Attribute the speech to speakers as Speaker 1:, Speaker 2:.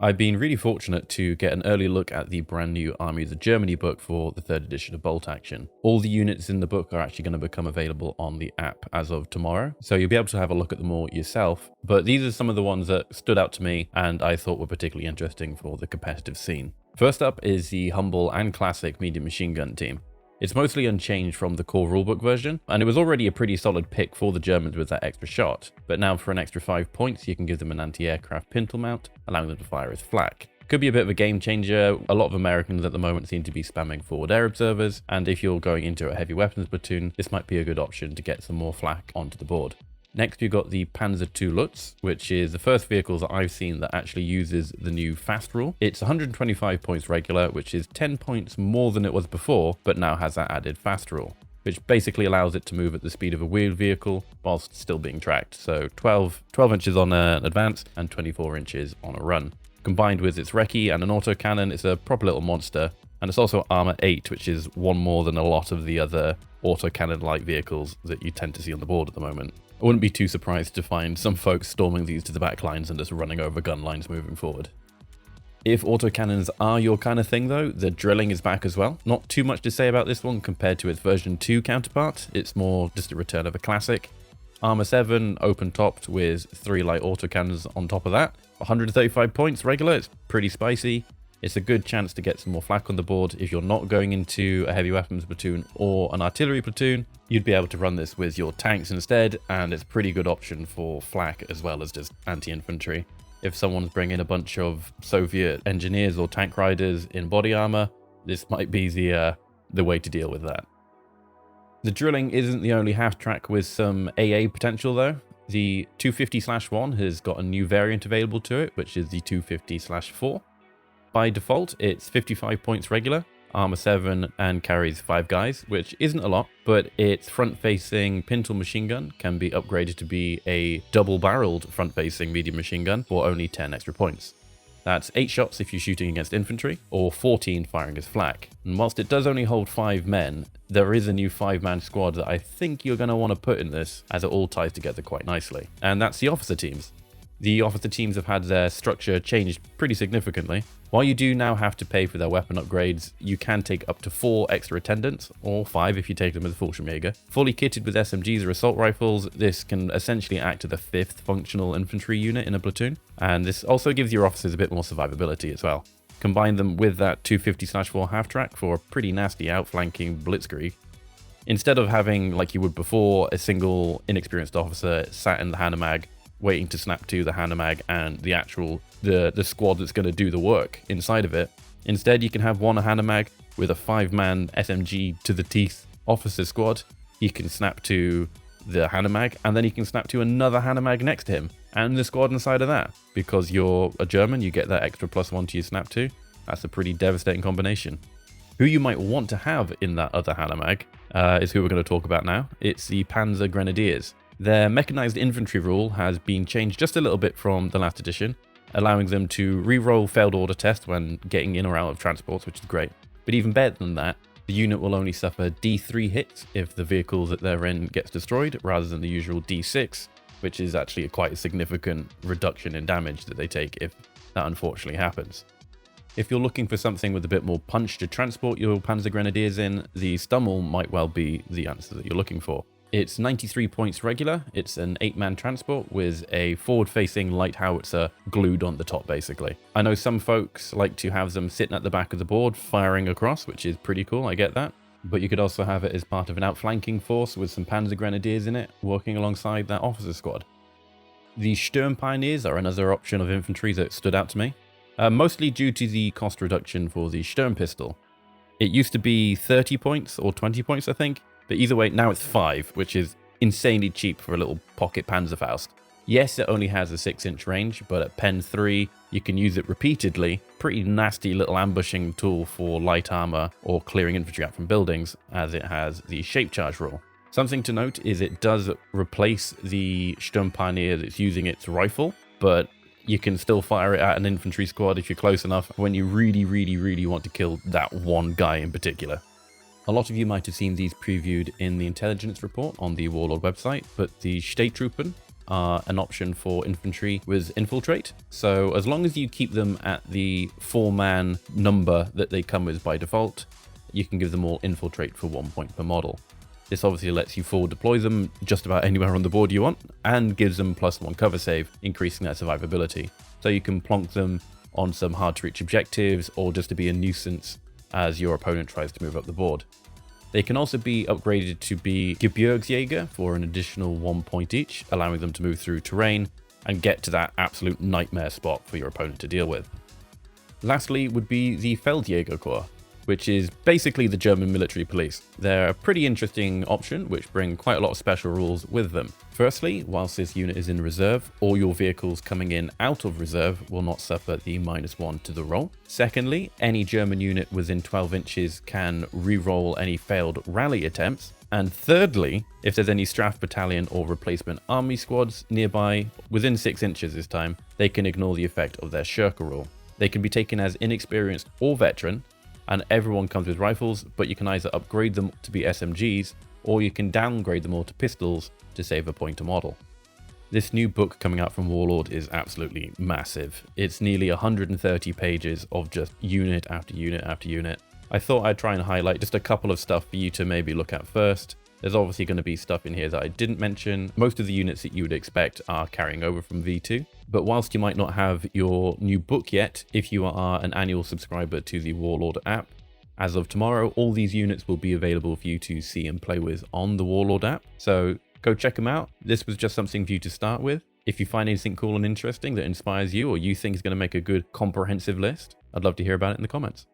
Speaker 1: I've been really fortunate to get an early look at the brand new Armies of Germany book for the 3rd edition of Bolt Action. All the units in the book are actually going to become available on the app as of tomorrow, so you'll be able to have a look at them all yourself. But these are some of the ones that stood out to me and I thought were particularly interesting for the competitive scene. First up is the humble and classic medium machine gun team. It's mostly unchanged from the core rulebook version, and it was already a pretty solid pick for the Germans with that extra shot, but now for an extra 5 points you can give them an anti-aircraft pintle mount, allowing them to fire as flak. Could be a bit of a game changer. A lot of Americans at the moment seem to be spamming forward air observers, and if you're going into a heavy weapons platoon, this might be a good option to get some more flak onto the board. Next we've got the Pz.II Luchs, which is the first vehicle that I've seen that actually uses the new fast rule. It's 125 points regular, which is 10 points more than it was before, but now has that added fast rule, which basically allows it to move at the speed of a wheeled vehicle whilst still being tracked. So 12 inches on an advance and 24 inches on a run. Combined with its recce and an autocannon, it's a proper little monster. And it's also armor 8, which is one more than a lot of the other autocannon-like vehicles that you tend to see on the board at the moment. I wouldn't be too surprised to find some folks storming these to the back lines and just running over gun lines moving forward. If autocannons are your kind of thing though, the drilling is back as well. Not too much to say about this one compared to its version 2 counterpart. It's more just a return of a classic. Armor 7, open topped with 3 light autocannons on top of that. 135 points regular, it's pretty spicy. It's a good chance to get some more flak on the board. If you're not going into a heavy weapons platoon or an artillery platoon, you'd be able to run this with your tanks instead, and it's a pretty good option for flak as well as just anti-infantry. If someone's bringing a bunch of Soviet engineers or tank riders in body armor, this might be the way to deal with that. The drilling isn't the only half track with some AA potential though. The 250/1 has got a new variant available to it, which is the 250/4. By default, it's 55 points regular, armor 7, and carries 5 guys, which isn't a lot, but its front-facing pintle machine gun can be upgraded to be a double-barreled front-facing medium machine gun for only 10 extra points. That's 8 shots if you're shooting against infantry, or 14 firing as flak. And whilst it does only hold 5 men, there is a new 5-man squad that I think you're going to want to put in this, as it all ties together quite nicely. And that's the officer teams. The officer teams have had their structure changed pretty significantly. While you do now have to pay for their weapon upgrades, you can take up to 4 extra attendants, or 5 if you take them with a Feldjägerkorps. Fully kitted with SMGs or assault rifles, this can essentially act as the 5th functional infantry unit in a platoon, and this also gives your officers a bit more survivability as well. Combine them with that 250/4 half track for a pretty nasty outflanking blitzkrieg. Instead of having, like you would before, a single inexperienced officer sat in the Hanomag waiting to snap to the Hanomag and the squad that's going to do the work inside of it. Instead, you can have one Hanomag with a 5-man SMG to the teeth officer squad. You can snap to the Hanomag, and then you can snap to another Hanomag next to him and the squad inside of that. Because you're a German, you get that extra +1 to your snap to. That's a pretty devastating combination. Who you might want to have in that other Hanomag is who we're going to talk about now. It's the Panzergrenadiers. Their mechanized infantry rule has been changed just a little bit from the last edition, allowing them to re-roll failed order tests when getting in or out of transports, which is great. But even better than that, the unit will only suffer D3 hits if the vehicle that they're in gets destroyed, rather than the usual D6, which is actually quite a significant reduction in damage that they take if that unfortunately happens. If you're looking for something with a bit more punch to transport your Panzergrenadiers in, the Stummel might well be the answer that you're looking for. It's 93 points regular, it's an 8-man transport with a forward-facing light howitzer glued on the top basically. I know some folks like to have them sitting at the back of the board firing across, which is pretty cool, I get that. But you could also have it as part of an outflanking force with some Panzergrenadiers in it, working alongside that officer squad. The Sturmpioneers are another option of infantry that stood out to me, mostly due to the cost reduction for the Sturmpistole. It used to be 30 points or 20 points I think, but either way, now it's 5, which is insanely cheap for a little pocket Panzerfaust. Yes, it only has a 6-inch range, but at Pen 3, you can use it repeatedly. Pretty nasty little ambushing tool for light armor or clearing infantry out from buildings, as it has the shape charge rule. Something to note is it does replace the Sturmpioneer that's using its rifle, but you can still fire it at an infantry squad if you're close enough when you really want to kill that one guy in particular. A lot of you might have seen these previewed in the intelligence report on the Warlord website, but the Spähtruppen are an option for infantry with infiltrate. So as long as you keep them at the 4-man number that they come with by default, you can give them all infiltrate for 1 point per model. This obviously lets you forward deploy them just about anywhere on the board you want, and gives them +1 cover save, increasing their survivability. So you can plonk them on some hard to reach objectives, or just to be a nuisance as your opponent tries to move up the board. They can also be upgraded to be Gebirgsjäger for an additional 1 point each, allowing them to move through terrain and get to that absolute nightmare spot for your opponent to deal with. Lastly would be the Feldjägerkorps, which is basically the German military police. They're a pretty interesting option, which bring quite a lot of special rules with them. Firstly, whilst this unit is in reserve, all your vehicles coming in out of reserve will not suffer the -1 to the roll. Secondly, any German unit within 12 inches can re-roll any failed rally attempts. And thirdly, if there's any Strafe Battalion or replacement army squads nearby, within 6 inches this time, they can ignore the effect of their shirker rule. They can be taken as inexperienced or veteran, and everyone comes with rifles, but you can either upgrade them to be SMGs, or you can downgrade them all to pistols to save a point a model. This new book coming out from Warlord is absolutely massive. It's nearly 130 pages of just unit after unit after unit. I thought I'd try and highlight just a couple of stuff for you to maybe look at first. There's obviously going to be stuff in here that I didn't mention. Most of the units that you would expect are carrying over from V2. But whilst you might not have your new book yet, if you are an annual subscriber to the Warlord app, as of tomorrow, all these units will be available for you to see and play with on the Warlord app. So go check them out. This was just something for you to start with. If you find anything cool and interesting that inspires you, or you think is going to make a good comprehensive list, I'd love to hear about it in the comments.